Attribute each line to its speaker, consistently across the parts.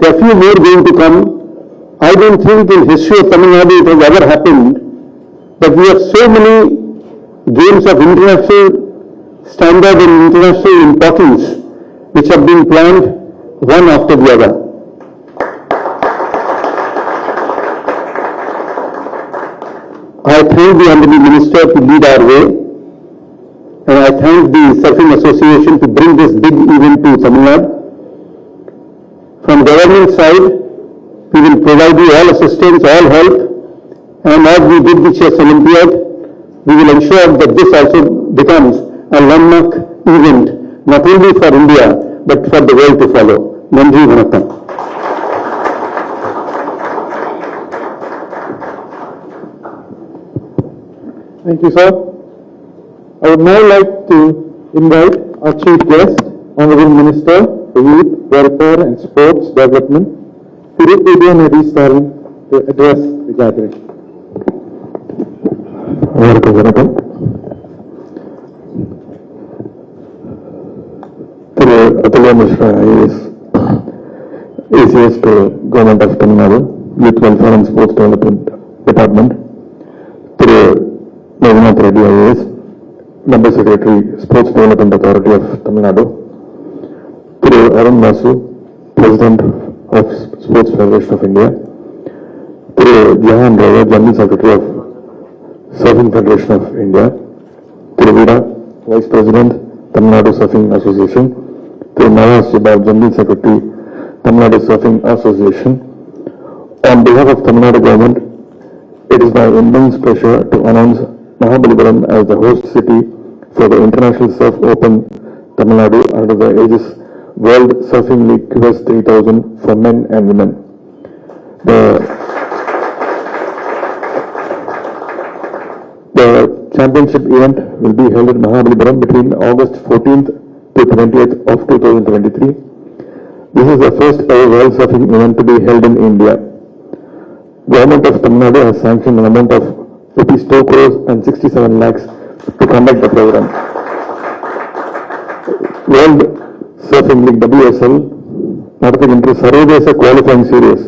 Speaker 1: There are few more going to come. I don't think in history of Tamil Nadu it has ever happened that we have so many games of international standard and international importance which have been planned one after the other. I thank the Honorable Minister to lead our way, and I thank the Surfing Association to bring this big event to Tamil Nadu. From government side, we will provide you all assistance, all help, and as we did the Chess Olympiad, we will ensure that this also becomes a landmark event, not only for India, but for the world to follow. Nandri Vanakkam.
Speaker 2: Thank you, sir. I would now like to invite our Chief Guest, Honorable Minister for Youth, Welfare and Sports Development, Udayana to address the gathering.
Speaker 3: Kalyana Sundaram is ACS to Government of Tamil Nadu, Youth Welfare and Sports Development Department, through Udayath Reddy IAS, Member Secretary, Sports Development Authority of Tamil Nadu, through Arun Vasu, President of Sports Federation of India, through Jahan Rao, General Secretary of Surfing Federation of India, through Vida, Vice President, Tamil Nadu Surfing Association, through Navas Jibab, General Secretary, Tamil Nadu Surfing Association. On behalf of Tamil Nadu Government, it is my immense pleasure to announce Mahabalipuram as the host city for the International Surf Open Tamil Nadu under the aegis World Surfing League QS 3000 for men and women. The championship event will be held in Mahabalipuram between August 14th to 20th of 2023. This is the first ever World Surfing event to be held in India. Government of Tamil Nadu has sanctioned an amount of rupees 2 crores and 67 lakhs to conduct the program. World Surfing League WSL நடத்துகின்ற சர்வதேச qualifying series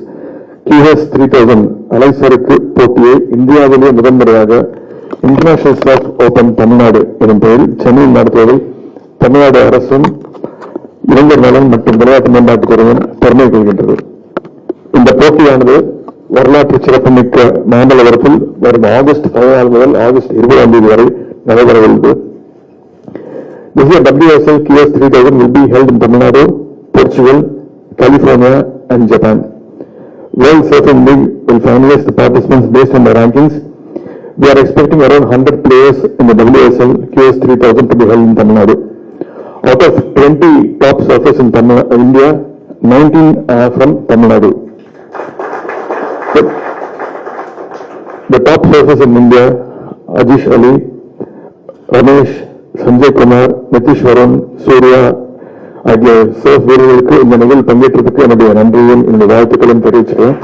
Speaker 3: QS 3000 அலைசறுக்கு போட்டியை இந்தியாவிலேயே முதன்முறையாக international surf open Tamil Nadu எனும் பெயரில் சென்னையில் நடத்துவதை தமிழ்நாடு அரசும் இளைஞர் நலன் மற்றும் விளையாட்டு மேம்பாட்டுத்துறையும் பெருமை கொள்கின்றது. இந்த போட்டியானது வரலாற்று சிறப்புமிக்க மாமல்லபுரத்தில் வரும் ஆகஸ்ட் 14 முதல் ஆகஸ்ட் 20ஆம் தேதி வரை நடைபெறவுள்ளது. This year WSL QS 3000 will be held in Tamil Nadu, Portugal, California and Japan. World Surfing League will finalize the participants based on the rankings. We are expecting around 100 players in the WSL QS 3000 to be held in Tamil Nadu. Out of 20 top surfers in India, 19 are from Tamil Nadu. The top surfers in India, Ajish Ali, Ramesh, Sanjay Kumar, Nitishwaran, Surya ஆகிய surf வீரர்களுக்கு இந்த நிகழ்வில் பங்கேற்றதுக்கு என்னுடைய நன்றியும் என்னுடைய வாழ்த்துக்களும் தெரிவிச்சுக்கிறேன்.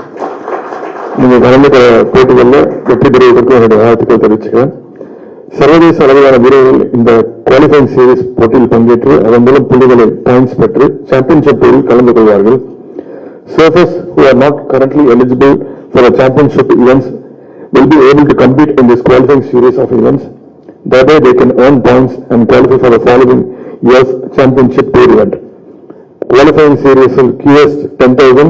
Speaker 3: நீங்கள் கலந்துக்கிற போட்டிகளில் வெற்றி பெறுவதற்கு என்னுடைய வாழ்த்துக்கள் தெரிவிச்சுக்கிறேன். சர்வதேச அளவிலான வீரர்கள் இந்த குவாலிஃபைங் சீரீஸ் போட்டியில் பங்கேற்று அதன் மூலம் புள்ளிகளை பாயிண்ட்ஸ் பெற்று சாம்பியன்ஷிப் போட்டியில் கலந்து கொள்வார்கள். Surfers who are not currently eligible for the championship events will be able to compete in this qualifying series of events. That way they can earn points and qualify for the following year's championship tour event. Qualifying series of QS 10,000,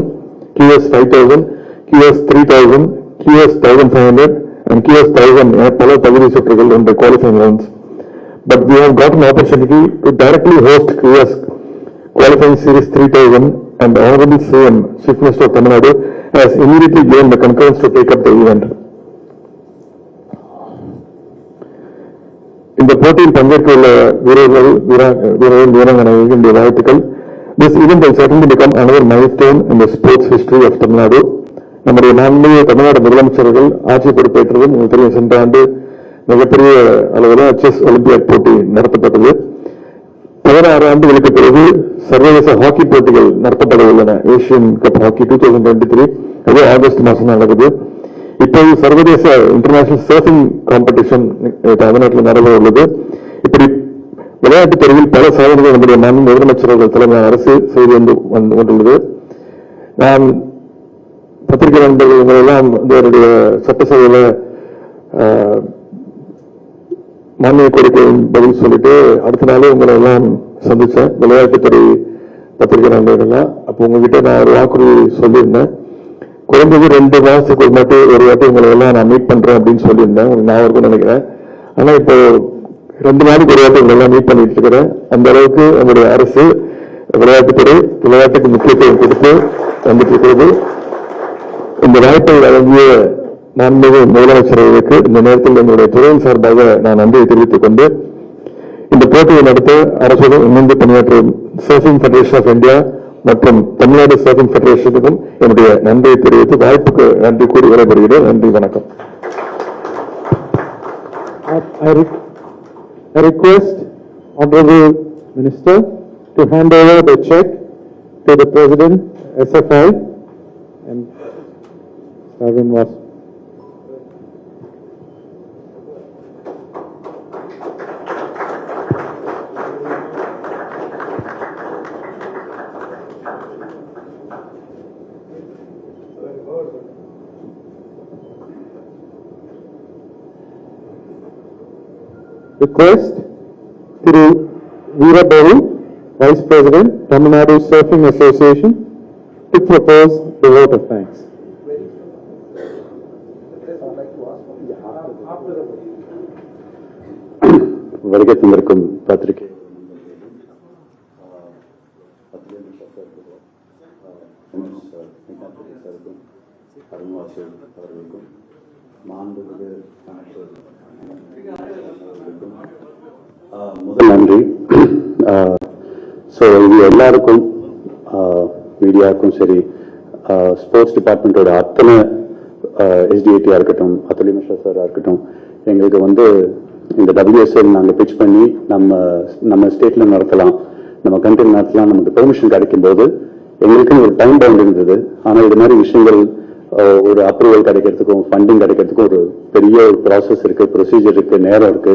Speaker 3: QS 5,000, QS 3,000, QS 1,500 and QS 1,000 பல தகுதி சுற்றுகள் in the qualifying rounds. But we have got an opportunity to directly host QS qualifying series 3,000 and the Honorable CM, Chief Minister of Tamil Nadu, has immediately given the concurrence to take up the event. இந்த போட்டியில் பங்கேற்றுள்ள வீரர்கள் வீராங்கனைகளுடைய வாழ்த்துக்கள். This event will certainly become another milestone in the sports history of Tamil Nadu. நம்முடைய மாண்புமிகு தமிழ்நாடு முதலமைச்சர்கள் ஆட்சி பொறுப்பேற்றதும் உங்களுக்கு தெரியும், சென்ற ஆண்டு மிகப்பெரிய அளவில் செஸ் ஒலிம்பியாட் போட்டி நடத்தப்பட்டது. 16 ஆண்டுகளுக்கு பிறகு சர்வதேச ஹாக்கி போட்டிகள் நடத்தப்பட உள்ளன. ஏசியன் கப் ஹாக்கி 2023 அது ஆகஸ்ட் மாதம் நடக்குது. இப்போது சர்வதேச இன்டர்நேஷனல் சர்ஃபிங் காம்படிஷன் தமிழ்நாட்டில் நடைபெற உள்ளது. இப்படி விளையாட்டுத் துறையில் பல சாதனைகள் நம்முடைய மாநில முதலமைச்சர்கள் தலைமையான அரசு செய்து கொண்டுள்ளது. நான் பத்திரிகை நண்பர்கள் உங்களெல்லாம் என்னுடைய சட்டசபையில் மானிய கோரிக்கையின் பதில் சொல்லிட்டு அடுத்த நாளே உங்களை எல்லாம் சந்திச்சேன், விளையாட்டுத்துறை பத்திரிகை நண்பர்கள்லாம். அப்போ உங்ககிட்ட நான் ஒரு வாக்குறுதி சொல்லியிருந்தேன், குறைந்தது 2 மாசத்துக்கு ஒரு வாட்டி உங்களை எல்லாம் நான் மீட் பண்றேன் அப்படின்னு சொல்லியிருந்தேன். உங்களுக்கு நான் இருக்கும்னு நினைக்கிறேன். ஆனா இப்போ 2 நாளைக்கு ஒரு வாட்டி உங்களை எல்லாம் மீட் பண்ணிட்டு இருக்கிறேன். அந்த அளவுக்கு நம்முடைய அரசு விளையாட்டுக்கு முக்கியத்துவம் கொடுத்து வந்துட்டு இருக்கிறது. இந்த வாய்ப்பை வழங்கிய மாண்புமிகு முதலமைச்சர் அவர்களுக்கு இந்த நேரத்தில் எங்களுடைய துறையின் சார்பாக நான் நன்றியை தெரிவித்துக் கொண்டு, இந்த போட்டியை நடத்த அரசுடன் இணைந்து பணியாற்றும் சர்ஃபிங் ஃபெடரேஷன் ஆஃப் இந்தியா மற்றும் தமிழ்நாடு சர்ஃபிங் ஃபெடரேஷனுக்கும் என்னுடைய நன்றியை தெரிவித்து வாய்ப்புக்கு நன்றி கூறி விடைபெறுகிறேன். நன்றி, வணக்கம்.
Speaker 2: I request Honorable Minister to hand over the check to the President, SFI, and Arvind was. Request Thiru Veerababu, Vice President, Tamil Nadu Surfing Association, to propose the vote of thanks.
Speaker 1: வருகை தந்திருக்கும் பத்திரிகை அவர்களுக்கும் மாண்புமிகு முதல் நன்றி. So இது எல்லாருக்கும், மீடியாவுக்கும் சரி, ஸ்போர்ட்ஸ் டிபார்ட்மெண்ட்டோட அத்தனை எஸ்டிஏடியாக இருக்கட்டும், அத்தலி மிஸ்ரா சாராக இருக்கட்டும், எங்களுக்கு இந்த WSL நாங்கள் பிச் பண்ணி நம்ம ஸ்டேட்டில் நடத்தலாம், நம்ம கண்ட்ரியில் நடத்தலாம், நமக்கு பெர்மிஷன் கிடைக்கும்போது எங்களுக்குன்னு ஒரு டைம் பவுண்ட் இருந்தது. ஆனால் இது மாதிரி விஷயங்கள் ஒரு அப்ரூவல் கிடைக்கிறதுக்கும் ஃபண்டிங் கிடைக்கிறதுக்கும் ஒரு பெரிய ஒரு ப்ராசஸ் இருக்கு, ப்ரொசீஜர் இருக்கு, நேரம் இருக்கு.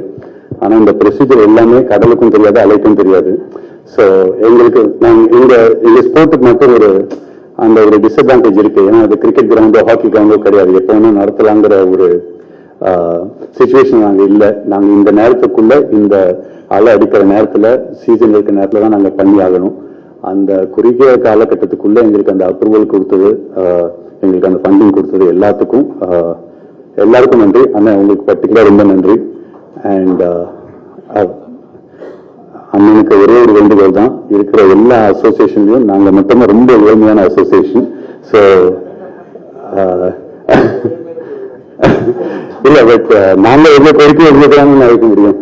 Speaker 1: ஆனா இந்த ப்ரொசீஜர் எல்லாமே கடலுக்கும் தெரியாது, அலைக்கும் தெரியாது. ஸோ எங்களுக்கு எங்க ஸ்போர்ட்டுக்கு மட்டும் ஒரு டிஸ்அட்வான்டேஜ் இருக்கு. ஏன்னா அது கிரிக்கெட் கிரவுண்டோ ஹாக்கி கிரவுண்டோ கிடையாது, எப்போ வேணா நடத்தலாங்கிற ஒரு சிச்சுவேஷன் நாங்கள் இல்லை. நாங்கள் இந்த நேரத்துக்குள்ள, இந்த அலை அடிக்கிற நேரத்தில், சீசன் இருக்கிற நேரத்தில் தான் நாங்கள் பண்ணி ஆகணும். அந்த குறுகிய காலகட்டத்துக்குள்ள எங்களுக்கு அந்த அப்ரூவல் கொடுத்தது, எங்களுக்கு அந்த ஃபண்டிங் கொடுத்தது எல்லாருக்கும் நன்றி. ஆனால் உங்களுக்கு பர்டிகுலர் ரொம்ப நன்றி. அண்ட் அண்ணனுக்கு ஒரே ஒரு வேண்டுகோள் தான், இருக்கிற எல்லா அசோசியேஷன்லையும் நாங்கள் மட்டுமே ரொம்ப ஏழ்மையான அசோசியேஷன். ஸோ இல்லை, பட் நாங்கள் எவ்வளோ கோரிக்கை எவ்வளோதான்னு நினைக்க முடியும்.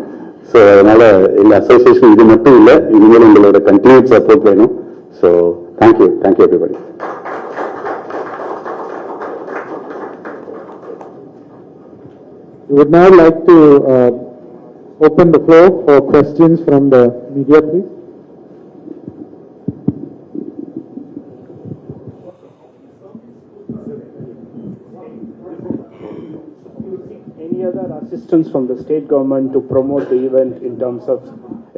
Speaker 1: ஸோ அதனால எங்கள் அசோசியேஷன் இது மட்டும் இல்லை, இனிமேல் உங்களோட கண்டினியூட் சப்போர்ட் வேணும். So thank you everybody.
Speaker 2: We would now like to open the floor for questions from the media, please.
Speaker 4: Any other assistance from the state government to promote the event in terms of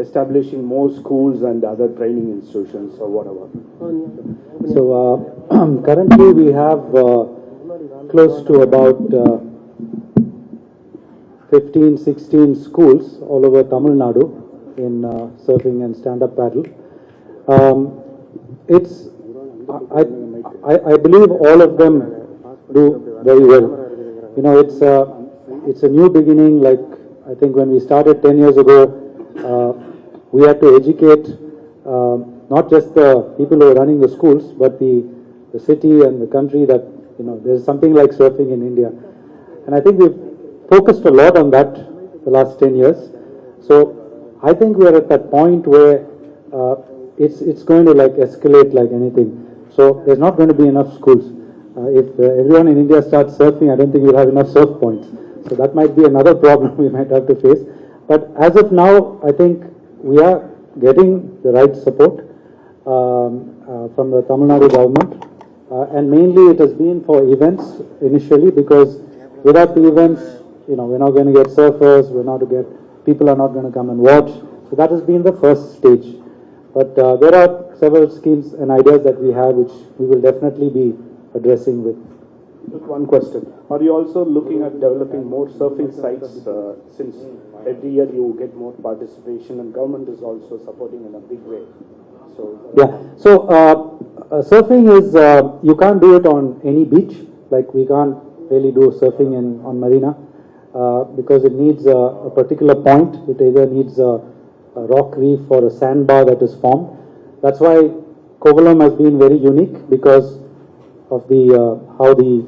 Speaker 4: establishing more schools and other training institutions or whatever?
Speaker 5: So currently we have close to about 15-16 schools all over Tamil Nadu in surfing and stand-up paddle. I believe all of them do very well. You know, it's a new beginning. Like I think when we started 10 years ago, we had to educate not just the people who are running the schools, but the city and the country that, you know, there's something like surfing in India. And I think we've focused a lot on that the last 10 years. So I think we're at that point where it's going to like escalate like anything. So there's not going to be enough schools. If everyone in India starts surfing, I don't think we'll have enough surf points. So that might be another problem we might have to face. But as of now, I think we are getting the right support from the Tamil Nadu government. And mainly it has been for events initially, because without the events, you know, we're not going to get surfers, people are not going to come and watch. So that has been the first stage. But there are several schemes and ideas that we have which we will definitely be addressing with.
Speaker 4: Just one question. Are you also looking at developing more surfing sites since every year you get more participation and government is also supporting in a big way? So
Speaker 5: Yeah. So surfing is you can't do it on any beach. Like we can't really do surfing on marina because it needs a particular point. It either needs a rock reef or a sandbar that is formed. That's why Kovalam has been very unique because of the how the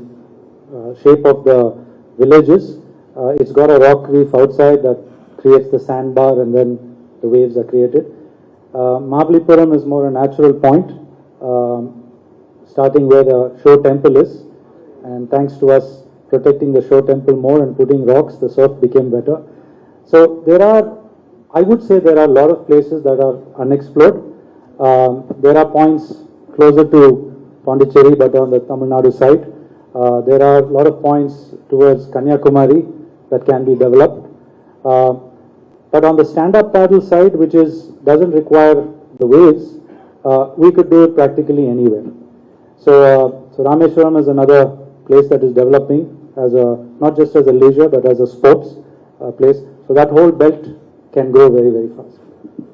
Speaker 5: shape of the village is. It's got a rock reef outside that creates the sandbar and then the waves are created. Mahabalipuram is more a natural point, starting where the Shore Temple is, and thanks to us protecting the Shore Temple more and putting rocks, the surf became better. So there are, I would say there are a lot of places that are unexplored. There are points closer to Pondicherry but on the Tamil Nadu side. There are a lot of points towards Kanyakumari that can be developed. But on the stand-up paddle side, which doesn't require the waves, we could do it practically anywhere. So Rameshwaram is another place that is developing as not just as a leisure but as a sports place. So that whole belt can grow very, very fast.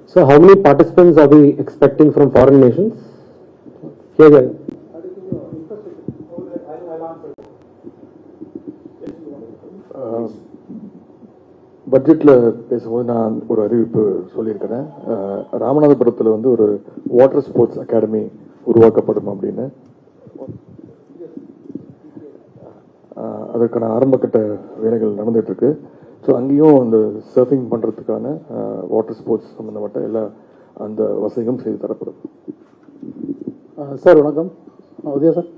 Speaker 1: So how many participants are we expecting from foreign nations? Here.
Speaker 3: பட்ஜெட்டில் பேசும்போது நான் ஒரு அறிவிப்பு சொல்லியிருக்கிறேன். ராமநாதபுரத்தில் வந்து ஒரு water sports academy உருவாக்கப்படும் அப்படின்னு. அதற்கான ஆரம்பக்கட்ட வேலைகள் நடந்துட்டு இருக்கு. ஸோ அங்கேயும் அந்த சர்ஃபிங் பண்ணுறதுக்கான வாட்டர் ஸ்போர்ட்ஸ் சம்மந்தப்பட்ட எல்லா அந்த வசதிகளும் செய்து தரப்படும்.
Speaker 6: சார் வணக்கம். உதயா சார்.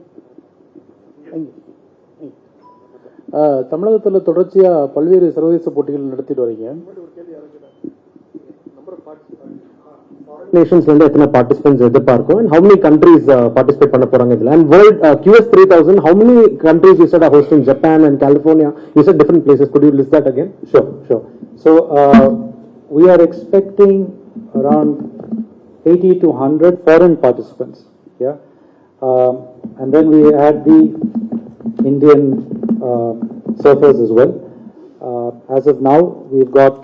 Speaker 6: தமிழகத்தில் தொடர்ச்சியாக பல்வேறு சர்வதேச போட்டிகள் நடத்திட்டு வரீங்க.
Speaker 1: nations வந்து எத்தனை participants எதிர்பார்க்கும் and how many countries participate பண்ண போறாங்க இதுல and world QS 3000 how many countries you said are hosting? Japan and California, you said different places, could you list that again?
Speaker 5: Sure. So we are expecting around 80 to 100 foreign participants. Yeah, and then we add the Indian surfers as well. As of now, we've got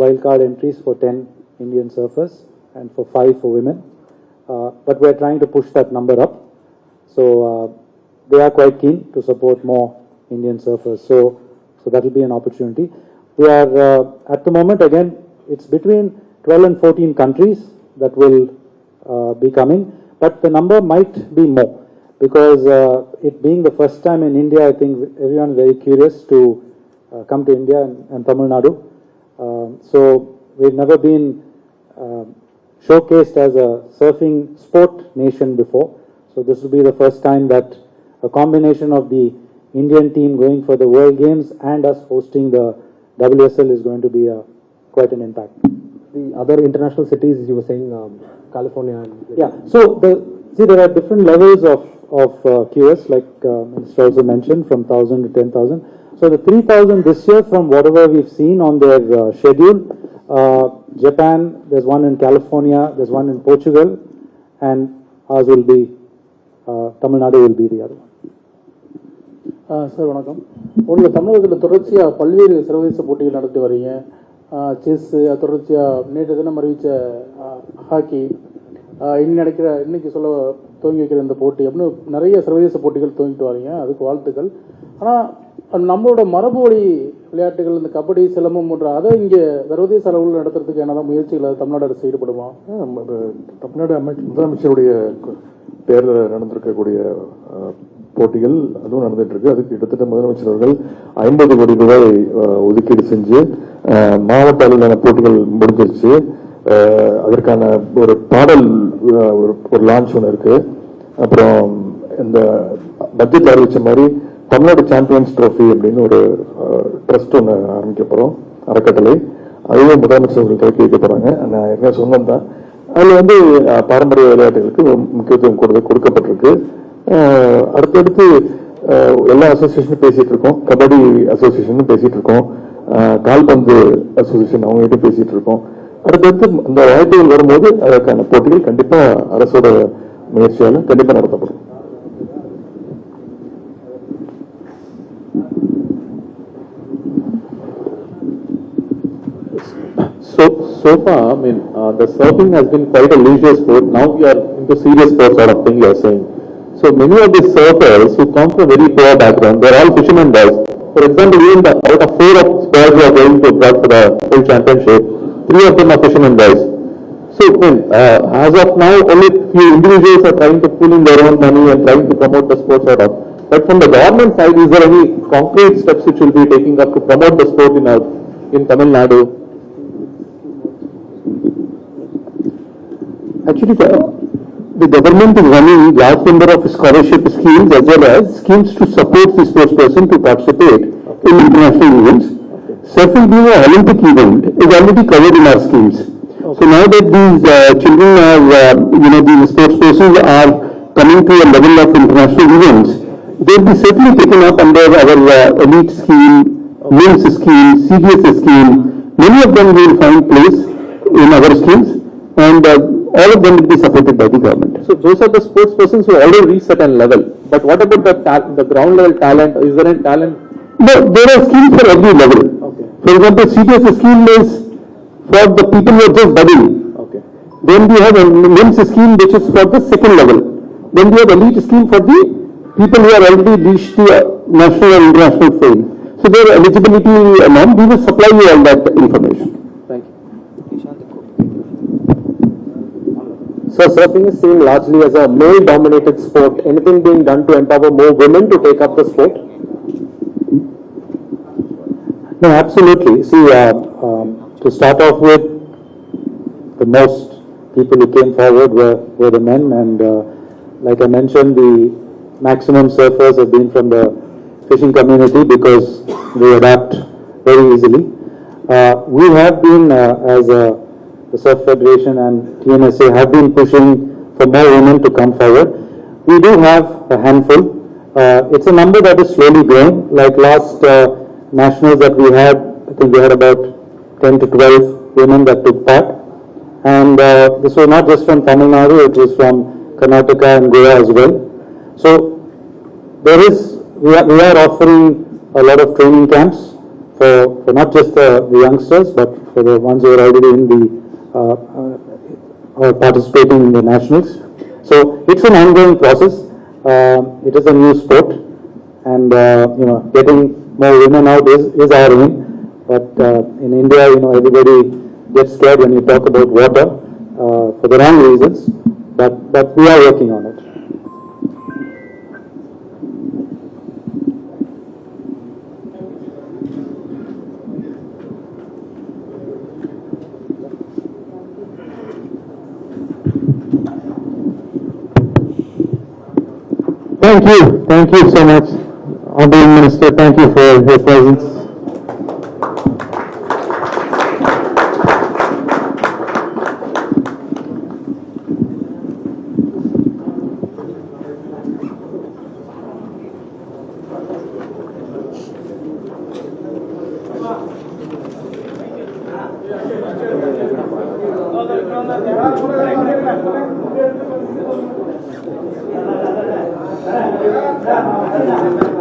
Speaker 5: wildcard entries for 10 Indian surfers and for 5 for women. But we're trying to push that number up. So they are quite keen to support more Indian surfers. So that will be an opportunity. We are, at the moment, again, it's between 12 and 14 countries that will be coming. But the number might be more. Because it being the first time in India, I think everyone is very curious to come to India and Tamil Nadu. So we've never been showcased as a surfing sport nation before. So this will be the first time that a combination of the Indian team going for the World Games and us hosting the WSL is going to be quite an impact.
Speaker 1: The other international cities you were saying, California and
Speaker 5: yeah. So there are different levels of QS, like Minister also mentioned, from 1,000 to 10,000. So the 3,000 this year, from whatever we've seen on their schedule, Japan, there's one in California, there's one in Portugal, and ours will be, Tamil Nadu will be the other one.
Speaker 6: Sir வணக்கம். உங்களுக்கு தமிழகத்தில் தொடர்ச்சியாக பல்வேறு சர்வதேச போட்டிகள் நடத்தி வரீங்க. Chess, தொடர்ச்சியாக நேற்று தினம் அறிவித்த ஹாக்கி, இன்னைக்கு துவங்கி வைக்கிற இந்த போட்டி அப்படின்னு நிறைய சர்வதேச போட்டிகள் துவங்கிட்டு வரீங்க. அதுக்கு வாழ்த்துக்கள். ஆனால் நம்மளோட மரபு வழி விளையாட்டுகள், இந்த கபடி, சிலம்பம் போன்ற அதை இங்கே சர்வதேச அளவில் நடத்துறதுக்கு என்னதான் முயற்சிகள் தமிழ்நாடு அரசு ஈடுபடுமா?
Speaker 3: தமிழ்நாடு முதலமைச்சருடைய பேரில் நடந்திருக்கக்கூடிய போட்டிகள் அதுவும் நடந்துட்டு இருக்கு. அதுக்கு கிட்டத்தட்ட முதலமைச்சர் அவர்கள் 50 கோடி ரூபாய் ஒதுக்கீடு செஞ்சு மாவட்ட அளவிலான போட்டிகள் முடிஞ்சிருச்சு. அதற்கான ஒரு பாடல் ஒரு லான்ச் ஒன்று இருக்கு. அப்புறம் இந்த பட்ஜெட் அறிவிச்ச மாதிரி தமிழ்நாடு சாம்பியன்ஸ் ட்ரோஃபி அப்படின்னு ஒரு ட்ரஸ்ட் ஒன்று ஆரம்பிக்க போறோம், அறக்கட்டளை. அதுவும் முதலமைச்சர் அவர்கள் துவக்கி வைக்க போறாங்க. நான் ஏற்கனவே சொன்னது தான். அதுல வந்து பாரம்பரிய விளையாட்டுகளுக்கு முக்கியத்துவம் கொடுக்கப்பட்டிருக்கு. அடுத்தடுத்து எல்லா அசோசியேஷனும் பேசிட்டு இருக்கோம். கபடி அசோசியேஷனும் பேசிட்டு இருக்கோம். கால்பந்து அசோசியேஷன் அவங்ககிட்ட பேசிட்டு இருக்கோம். அடுத்தடுத்து இந்த வாய்ப்புகள் வரும்போது அதற்கான போட்டிகள் கண்டிப்பா அரசோட முயற்சியால கண்டிப்பா நடத்தப்படும். So far, I mean, the surfing has been quite a leisure sport. Now we are into serious sport sort of thing you are saying. So many of these surfers who come from very poor background, they are all fishermen guys. For example, even out of 4 of squads who are going to abroad for the full championship, 3 of them are fishermen guys. So, as of now, only few individuals are trying to pull in their own money and trying to promote the sport sort of. But from the government side, is there any concrete steps which will be taking up to promote the sport in Tamil Nadu?
Speaker 1: Actually, the government is running large number of scholarship schemes as well as schemes to support the sports person to participate in international events. Surfing being an Olympic event is already covered in our schemes. So now that these children are, these sports persons are coming to a level of international events, they will be certainly taken up under our elite scheme, NIMS scheme, CDS scheme. Many of them will find place in our schemes, and all of them will be supported by the government.
Speaker 3: So those are the sports persons who already reached certain level. But what about the ground level talent? Is there any talent?
Speaker 1: No, there are schemes for every level.
Speaker 3: Okay.
Speaker 1: For example, CDS scheme is for the people who are just budding.
Speaker 3: Okay.
Speaker 1: Then we have a NIMS scheme which is for the second level. Then we have elite scheme for the people who are already reached the national and international fame. So their eligibility amount, we will supply you all that information.
Speaker 3: Thank you.
Speaker 7: So surfing is seen largely as a male-dominated sport. Anything being done to empower more women to take up the sport?
Speaker 5: No, absolutely. See, to start off with, the most people who came forward were the men, and like I mentioned, the maximum surfers have been from the fishing community because they adapt very easily. We have been, as the Surf Federation and TNSA, have been pushing for more women to come forward. We do have a handful. It's a number that is slowly growing. Like last nationals that we had, I think we had about 10 to 12 women that took part. And this was not just from Tamil Nadu, it was from Karnataka and Goa as well. So we are offering a lot of training camps for not just the youngsters, but for the ones who are already in the or participating in the nationals. So it's an ongoing process. It is a new sport, and getting more women out is our aim. But in India, everybody gets scared when you talk about water for the wrong reasons. But we are working on it.
Speaker 2: Thank you so much, Honorable Minister. Thank you for your presence.
Speaker 6: Gracias.